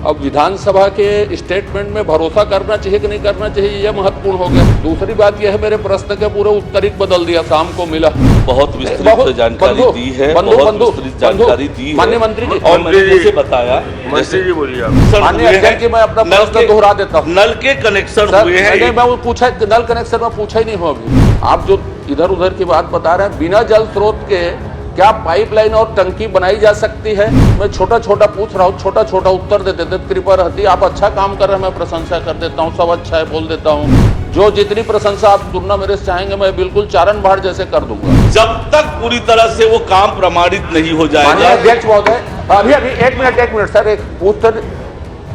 अब विधानसभा के स्टेटमेंट में भरोसा करना चाहिए कि नहीं करना चाहिए, यह महत्वपूर्ण हो गया। दूसरी बात यह है, मेरे प्रश्न के पूरे उत्तर ही बदल दिया, शाम को मिला। बहुत विस्तृत जानकारी दी है, बहुत विस्तृत जानकारी दी है। माननीय मंत्री जी, और मैंने जैसे बताया, मंत्री जी बोलिए आप। माननीय अध्यक्ष जी, मैं अपना प्रश्न दोहरा देता हूँ। नल के कनेक्शन हुए हैं, मैं वो पूछा, नल कनेक्शन में पूछा ही नहीं हुआ अभी। आप जो इधर उधर की बात बता रहे हैं, बिना जल स्रोत के क्या पाइपलाइन और टंकी बनाई जा सकती है? मैं छोटा छोटा पूछ रहा हूँ, छोटा छोटा उत्तर दे देते, कृपा रहती। आप अच्छा काम कर रहे हैं, मैं प्रशंसा कर देता हूँ, सब अच्छा है बोल देता हूँ। जो जितनी प्रशंसा आप सुनना मेरे से चाहेंगे, मैं बिल्कुल चारण भाड़ जैसे कर दूंगा। जब तक पूरी तरह से वो काम प्रमाणित नहीं हो जाएगा। अध्यक्ष महोदय, अभी एक मिनट सर, एक उत्तर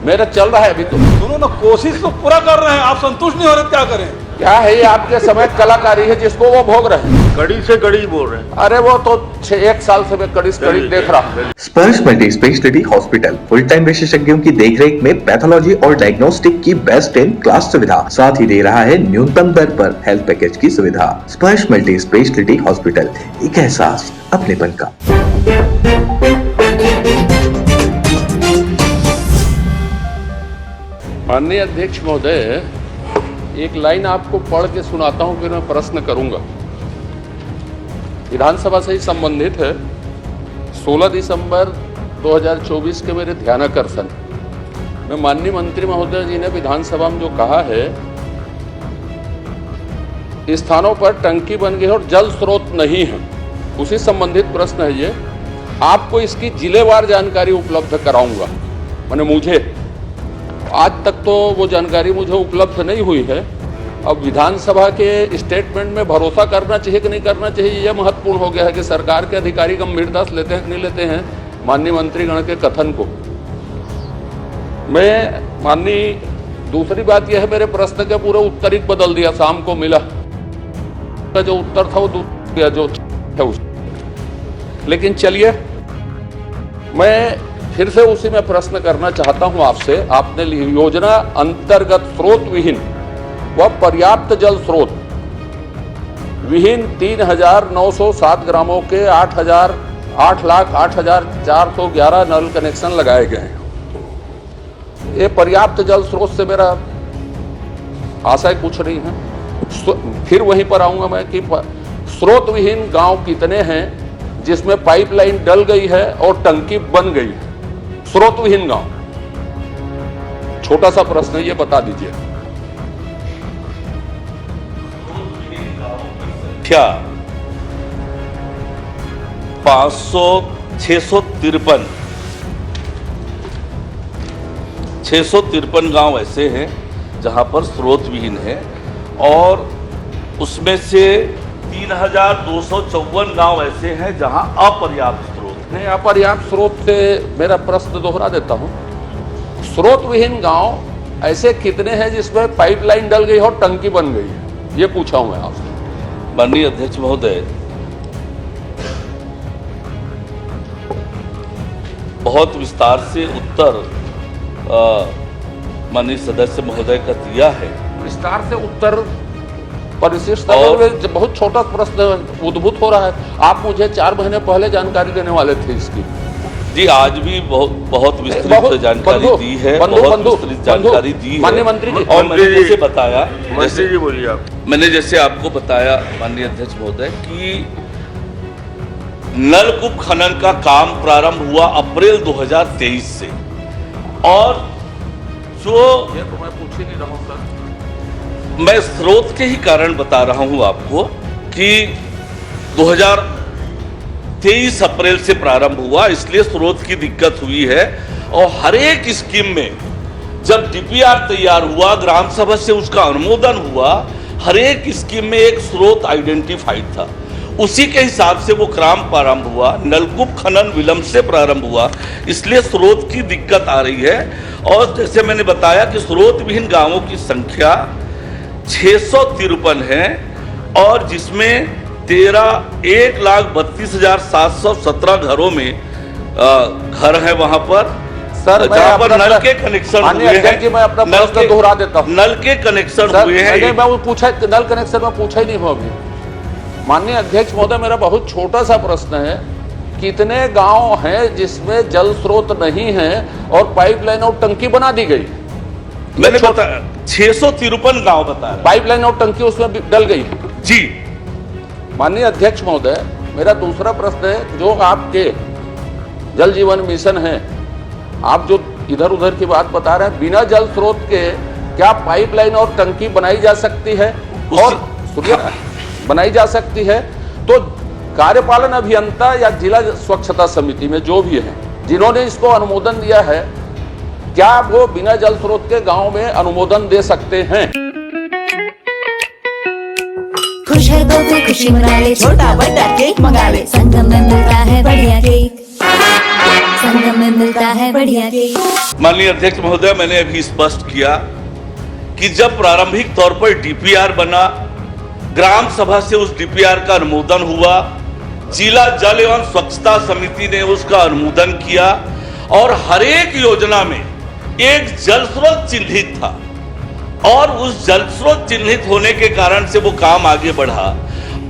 मेरा चल रहा है अभी। तो सुनो ना, कोशिश तो पूरा कर रहे हैं, आप संतुष्ट नहीं हो रहे, क्या करें? क्या है, ये आपके समय कलाकारी है जिसको वो भोग रहे हैं। कड़ी से कड़ी बोल रहे हैं। अरे वो तो 1 साल से मैं कड़ी से कड़ी देख रहा हूँ। स्पर्श multi speciality hospital full time विशेषज्ञों की देखरेख में पैथोलॉजी और डायग्नोस्टिक की बेस्ट इन क्लास सुविधा, साथ ही दे रहा है न्यूनतम दर पर हेल्थ पैकेज की सुविधा। स्पर्श मल्टी स्पेशलिटी हॉस्पिटल, एक एहसास अपनेपन का। माननीय अध्यक्ष महोदय, एक लाइन आपको पढ़ के सुनाता हूं, फिर मैं प्रश्न करूंगा। विधानसभा से ही संबंधित है। 16 दिसंबर 2024 के मेरे ध्यानाकर्षण में माननीय मंत्री महोदय जी ने विधानसभा में जो कहा है, स्थानों पर टंकी बन गई और जल स्रोत नहीं है, उसी संबंधित प्रश्न है ये। आपको इसकी जिलेवार जानकारी उपलब्ध कराऊंगा। माने मुझे आज तक तो वो जानकारी मुझे उपलब्ध नहीं हुई है। अब विधानसभा के स्टेटमेंट में भरोसा करना चाहिए कि नहीं करना चाहिए, यह महत्वपूर्ण हो गया है कि सरकार के अधिकारी गंभीरता से लेते हैं कि नहीं लेते हैं माननीय मंत्रीगण के कथन को। मैं माननीय दूसरी बात यह है, मेरे प्रश्न के पूरे उत्तर ही बदल दिया, शाम को मिला जो उत्तर था वो दूसरा जो है उस। लेकिन चलिए, मैं फिर से उसी में प्रश्न करना चाहता हूं आपसे। आपने योजना अंतर्गत स्रोत विहीन व पर्याप्त जल स्रोत विहीन 3,907 ग्रामों के 8,08,0411 नल कनेक्शन लगाए गए हैं। ये पर्याप्त जल स्रोत से मेरा आशय कुछ नहीं है। फिर वहीं पर आऊंगा मैं कि स्रोत विहीन गांव कितने हैं जिसमें पाइपलाइन डल गई है और टंकी बन गई है? स्रोत विहीन गांव, छोटा सा प्रश्न, ये बता दीजिए। क्या 653 गांव ऐसे हैं जहां पर स्रोत विहीन है, और उसमें से 3,254 गांव ऐसे हैं जहां अपर्याप्त स्रोत नहीं। अपर्याप्त स्रोत से मेरा प्रश्न दोहरा देता हूं। स्रोत विहीन गांव ऐसे कितने हैं जिसमें पाइपलाइन डल गई और टंकी बन गई है, ये पूछा हूं मैं आपसे। माननीय अध्यक्ष महोदय, बहुत विस्तार से उत्तर माननीय सदस्य महोदय का दिया है। विस्तार से उत्तर परिशिष्ट और बहुत छोटा प्रश्न उद्भूत हो रहा है। आप मुझे 4 महीने पहले जानकारी देने वाले थे इसकी। जी, आज भी बहुत विस्तृत जानकारी दी है, बहुत विस्तृत जानकारी दी है। माननीय मंत्री जी, और मैंने जैसे बताया, मंत्री जी बोलिए आप। मैंने जैसे आपको बताया माननीय अध्यक्ष महोदय कि नलकूप खनन का काम प्रारंभ हुआ अप्रैल 2023 से, और जो ये तो मैं पूछ ही नहीं रहा हूं सर, मैं स्रोत के ही कारण बता रहा हूं आपको कि 2023 अप्रैल से प्रारंभ हुआ, इसलिए स्रोत की दिक्कत हुई है। और हर एक स्कीम में जब डीपीआर तैयार हुआ, ग्राम सभा से उसका अनुमोदन हुआ, हर एक स्कीम में एक स्रोत आइडेंटिफाइड था, उसी के हिसाब से वो काम प्रारंभ हुआ। नलकूप खनन विलंब से प्रारंभ हुआ, इसलिए स्रोत की दिक्कत आ रही है। और जैसे मैंने बताया कि स्रोत विहीन गांवों की संख्या 653 है, और जिसमें 1,32,717 घरों में घर है वहां पर सर, जहां पर नल के कनेक्शन हुए हैं। मैं अपना प्रश्न दोहरा देता हूं। नल के कनेक्शन हुए हैं। मैं वो पूछा, नल कनेक्शन में पूछा ही नहीं हुआ अभी। माननीय अध्यक्ष महोदय, मेरा बहुत छोटा सा प्रश्न है कितने गांव हैं जिसमें जल स्रोत नहीं है और पाइपलाइन और टंकी बना दी गई? मैंने बताया 653 गांव बताया। पाइपलाइन और टंकी उसमें डल गई जी। माननीय अध्यक्ष महोदय, मेरा दूसरा प्रश्न है, जो आपके जल जीवन मिशन है, आप जो इधर उधर की बात बता रहे हैं, बिना जल स्रोत के क्या पाइपलाइन और टंकी बनाई जा सकती है? और सुनिए, बनाई जा सकती है तो कार्यपालन अभियंता या जिला स्वच्छता समिति में जो भी है जिन्होंने इसको अनुमोदन दिया है, क्या वो बिना जल स्रोत के गांव में अनुमोदन दे सकते हैं? खुश है तो भी खुशी मना ले, छोटा बड़ा केक मंगा ले, संगम में मिलता है बढ़िया केक, संगम में मिलता है बढ़िया केक। माननीय अध्यक्ष महोदय, मैंने अभी स्पष्ट किया कि जब प्रारंभिक तौर पर डीपीआर बना, ग्राम सभा से उस डीपीआर का अनुमोदन हुआ, जिला जल एवं स्वच्छता समिति ने उसका अनुमोदन किया और हर एक योजना में एक जल स्रोत चिन्हित था और उस जल स्रोत चिन्हित होने के कारण से वो काम आगे बढ़ा।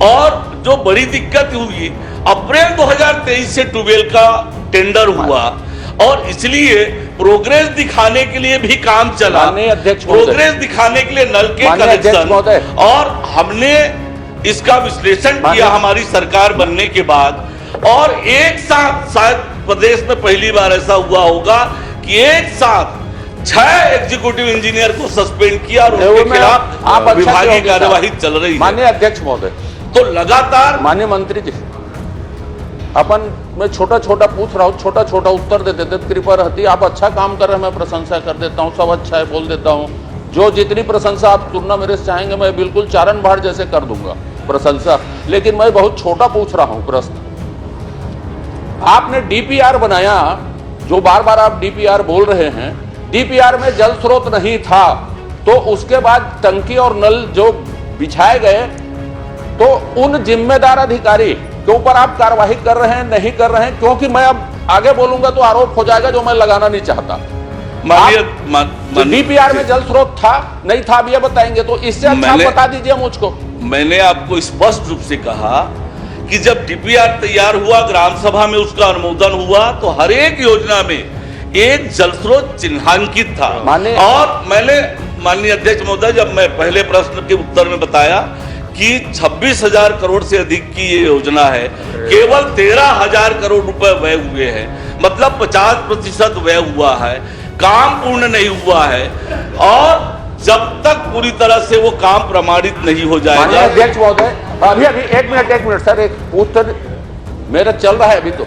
और जो बड़ी दिक्कत हुई, अप्रैल 2023 से ट्यूबवेल का टेंडर हुआ और इसलिए प्रोग्रेस दिखाने के लिए भी काम चला। प्रोग्रेस दिखाने के लिए नल के कनेक्शन, और हमने इसका विश्लेषण किया हमारी सरकार बनने के बाद। और एक साथ, शायद प्रदेश में पहली बार ऐसा हुआ होगा कि एक साथ 6 एग्जीक्यूटिव इंजीनियर को सस्पेंड किया और उनके खिलाफ विभागीय कार्यवाही चल रही है। माननीय अध्यक्ष महोदय, तो लगातार माननीय मंत्री जी, अपन मैं छोटा छोटा पूछ रहा हूँ, छोटा छोटा उत्तर दे देते कृपया रहती। आप अच्छा काम कर रहे हैं, मैं प्रशंसा कर देता हूँ, सब अच्छा है बोल देता हूँ। जो जितनी प्रशंसा आप सुनना मेरे से चाहेंगे, मैं बिल्कुल चारण भाड़ जैसे कर दूंगा प्रशंसा, लेकिन मैं बहुत छोटा पूछ रहा हूँ प्रश्न। आपने डीपीआर बनाया, जो बार बार आप डीपीआर बोल रहे हैं, डीपीआर में जल स्रोत नहीं था, तो उसके बाद टंकी और नल जो बिछाए गए, तो उन जिम्मेदार अधिकारी के ऊपर आप कार्रवाई कर रहे हैं, नहीं कर रहे हैं? क्योंकि मैं अब आगे बोलूंगा तो आरोप हो जाएगा जो मैं लगाना नहीं चाहता। डीपीआर में जल स्रोत था नहीं था, अब ये बताएंगे, तो इससे अच्छा बता दीजिए मुझको। मैंने आपको स्पष्ट रूप से कहा कि जब डीपीआर तैयार हुआ, ग्राम सभा में उसका अनुमोदन हुआ, तो हर एक योजना में एक जल स्रोत चिन्हांकित था। और मैंने माननीय अध्यक्ष महोदय, जब मैं पहले प्रश्न के उत्तर में बताया कि 26,000 करोड़ से अधिक की ये योजना है, केवल 13,000 करोड़ रुपए व्यय हुए हैं, मतलब 50% व्यय हुआ है, काम पूर्ण नहीं हुआ है। और जब तक पूरी तरह से वो काम प्रमाणित नहीं हो जाएगा। अध्यक्ष महोदय, अभी एक मिनट सर, एक उत्तर मेरा चल रहा है अभी। तो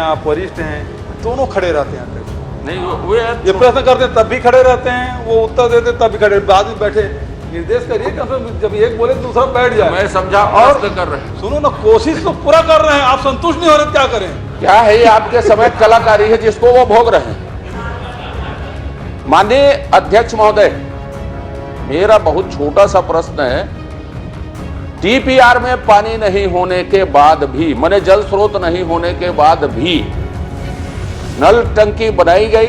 आप वरिष्ठ हैं, दोनों खड़े रहते हैं, नहीं वे ये प्रश्न करते हैं तब भी खड़े रहते हैं, वो उत्तर देते तब भी खड़े, बाद में बैठे। निर्देश करिए, जब एक बोले तो दूसरा बैठ जाए। मैं समझा, और कर रहे हैं, सुनो ना, कोशिश तो पूरा कर रहे हैं, आप संतुष्ट नहीं हो रहे, क्या करें? क्या है ये आपके समय कलाकारी है जिसको वो भोग रहे हैं। माननीय अध्यक्ष महोदय, मेरा बहुत छोटा सा प्रश्न है, डीपीआर में पानी नहीं होने के बाद भी, माने जल स्रोत नहीं होने के बाद भी नल टंकी बनाई गई,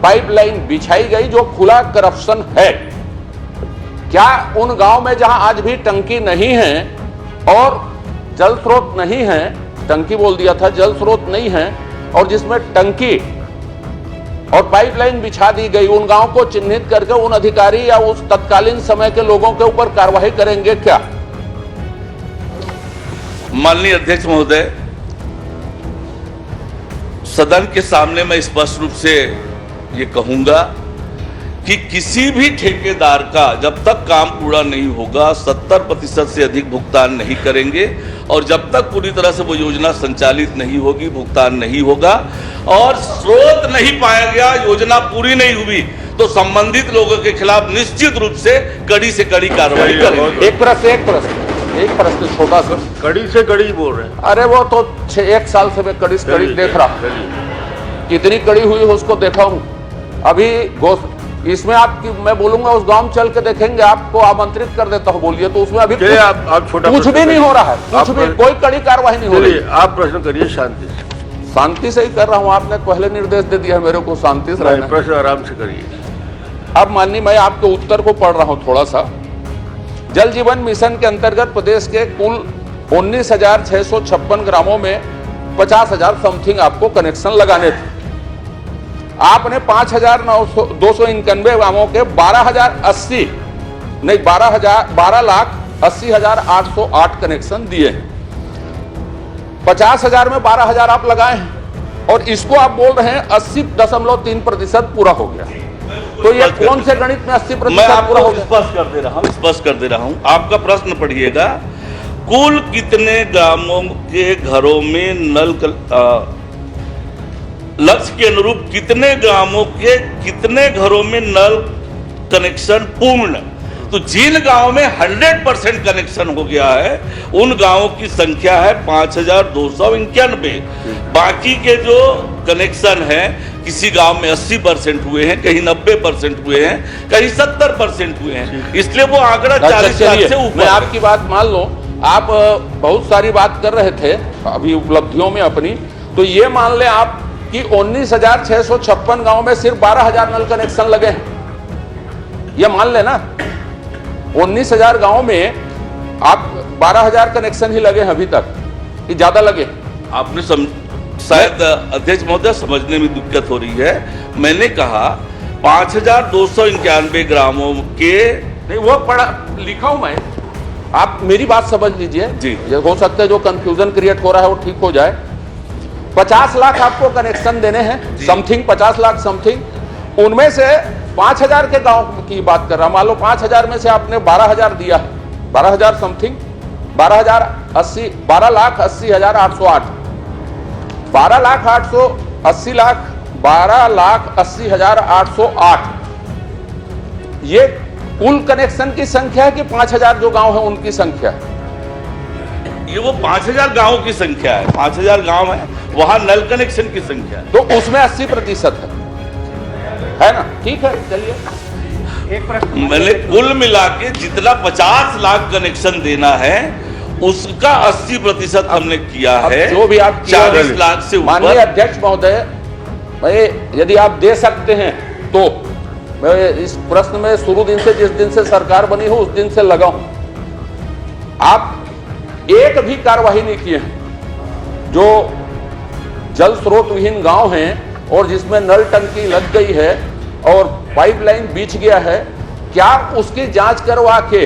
पाइपलाइन बिछाई गई, जो खुला करप्शन है, क्या उन गांव में जहां आज भी टंकी नहीं है और जल स्रोत नहीं है, टंकी बोल दिया था, जल स्रोत नहीं है, और जिसमें टंकी और पाइपलाइन बिछा दी गई, उन गांव को चिन्हित करके उन अधिकारी या उस तत्कालीन समय के लोगों के ऊपर कार्रवाई करेंगे क्या? माननीय अध्यक्ष महोदय, सदन के सामने मैं स्पष्ट रूप से ये कहूंगा कि किसी भी ठेकेदार का जब तक काम पूरा नहीं होगा 70% से अधिक भुगतान नहीं करेंगे, और जब तक पूरी तरह से वो योजना संचालित नहीं होगी भुगतान नहीं होगा, और स्रोत नहीं पाया गया, योजना पूरी नहीं हुई, तो संबंधित लोगों के खिलाफ निश्चित रूप से कड़ी कार्रवाई करेंगे। एक प्रश्न छोटा सा, कड़ी से कड़ी बोल रहे हैं। अरे वो तो 1 साल से मैं कड़ी देख रहा हूं, कितनी कड़ी हुई है उसको देखा हूं। अभी इसमें आपकी मैं बोलूंगा, उस गांव में चल के देखेंगे, आपको आमंत्रित कर देता हूं, बोलिए। तो उसमें अभी आप छोटा कुछ भी नहीं हो रहा है, कुछ भी, कोई कड़ी कार्रवाई नहीं हो रही। आप प्रश्न करिए शांति से ही कर रहा हूं, आपने पहले निर्देश दे दिया मेरे को शांति से रहना। प्रश्न आराम से करिए। अब माननीय, मैं आपके उत्तर को पढ़ रहा हूं थोड़ा सा। जल जीवन मिशन के अंतर्गत प्रदेश के कुल 19,656 ग्रामों में 50,000 समथिंग आपको कनेक्शन लगाने थे। आपने 5,291 ग्रामों के 12,80,808 कनेक्शन दिए हैं। 50,000 में 12,000 आप लगाए हैं और इसको आप बोल रहे हैं 80.3% पूरा हो गया। तो ये कौन से गणित में 80% मैं पूरा हो आपको गया? स्पष्ट कर दे रहा हूं। आपका प्रश्न पढ़िएगा, कुल कितने ग्रामों के घरों में लक्ष्य के अनुरूप कितने ग्रामों के कितने घरों में नल कनेक्शन पूर्ण, तो जिन गांवों में 100% कनेक्शन हो गया है उन गांवों की संख्या है 5,291। बाकी के जो कनेक्शन है किसी गांव में 80% हुए हैं, कहीं 90% हुए हैं, कहीं 70% हुए हैं, इसलिए वो आंकड़ा 40 लाख से ऊपर। मैं आपकी बात मान लो, आप बहुत सारी बात कर रहे थे अभी उपलब्धियों में अपनी, तो ये मान ले आप कि 19,656 गांव में सिर्फ 12,000 नल कनेक्शन लगे हैं। ये मान लेना 19,000 गांव में आप 12,000 कनेक्शन ही लगे हैं अभी तक, कि ज्यादा लगे? आपने शायद अध्यक्ष महोदय समझने में दिक्कत हो रही है। मैंने कहा 5,291 ग्रामों के, नहीं वो पढ़ा लिखा हूं मैं, आप मेरी बात समझ लीजिए जी। ये हो सकता है जो कंफ्यूजन क्रिएट हो रहा है वो ठीक हो जाए। 50 लाख आपको कनेक्शन देने हैं, समथिंग 50 लाख समथिंग, उनमें से 5,000 के गांव की बात कर रहा हूं। मान लो 5,000 में से आपने 12,000 दिया, 12,000 समथिंग, 12,080, 12,80,808, 12,80,808 ये कुल कनेक्शन की संख्या है कि 5,000 जो गांव है उनकी संख्या है? ये वो 5,000 गांवों की संख्या है, 5,000 गांव है, वहां नल कनेक्शन की संख्या है। तो उसमें 80% है ना? ठीक है, चलिए। एक प्रश्न मैंने कुल मिला के जितना 50 लाख कनेक्शन देना है उसका 80% हमने किया है। जो भी आप 40 लाख से माननीय ऊपर। अध्यक्ष महोदय, भाई यदि आप दे सकते हैं तो मैं इस प्रश्न में शुरू दिन से, जिस दिन से सरकार बनी हो उस दिन से लगा हूं। आप एक भी कार्यवाही नहीं किए हैं। जो जल स्रोत विहीन गांव हैं और जिसमें नल टंकी लग गई है और पाइपलाइन बीच गया है, क्या उसकी जांच करवा के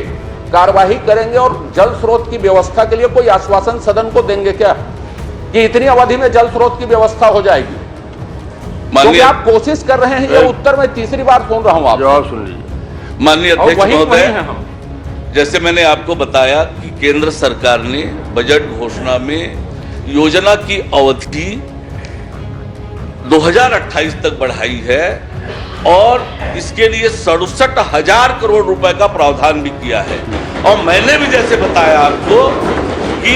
कार्यवाही करेंगे और जल स्रोत की व्यवस्था के लिए कोई आश्वासन सदन को देंगे क्या कि इतनी अवधि में जल स्रोत की व्यवस्था हो जाएगी? क्योंकि आप कोशिश कर रहे हैं, ये उत्तर मैं तीसरी बार सुन रहा हूं। आप जवाब सुन लीजिए। माननीय अध्यक्ष महोदय, हैं हम। जैसे मैंने आपको बताया कि केंद्र सरकार ने बजट घोषणा में योजना की अवधि 2028 तक बढ़ाई है और इसके लिए 67,000 करोड़ रुपए का प्रावधान भी किया है। और मैंने भी जैसे बताया आपको कि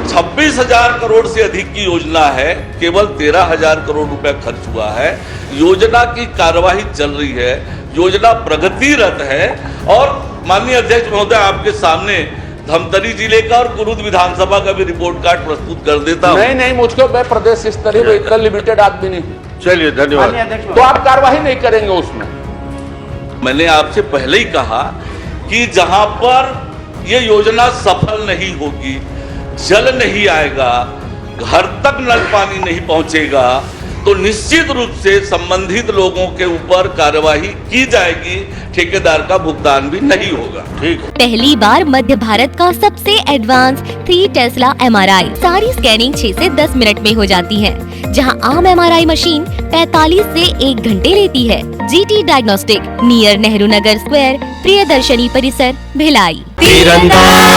26,000 करोड़ से अधिक की योजना है, केवल 13,000 करोड़ रुपए खर्च हुआ है। योजना की कार्यवाही चल रही है, योजना प्रगतिरत है। और माननीय अध्यक्ष महोदय, आपके सामने धमतरी जिले का और कुरुद विधानसभा का भी रिपोर्ट कार्ड प्रस्तुत कर देता हूं। नहीं, मुझको मैं प्रदेश स्तरीय इतना लिमिटेड आदमी नहीं। चलिए, धन्यवाद। तो आप कार्रवाई नहीं करेंगे उसमें? मैंने आपसे पहले ही कहा कि जहां पर यह योजना सफल नहीं होगी, जल नहीं आएगा, घर तक नल पानी नहीं पहुंचेगा, तो निश्चित रूप से संबंधित लोगों के ऊपर कार्यवाही की जाएगी, ठेकेदार का भुगतान भी नहीं होगा। ठीक। पहली बार मध्य भारत का सबसे एडवांस 3 टेस्ला MRI, सारी स्कैनिंग 6 से 10 मिनट में हो जाती है, जहां आम MRI मशीन 45 से 1 घंटे लेती है। GT diagnostic, near Nehru Nagar square, Priyadarshini परिसर, भिलाई। तीरंदाज।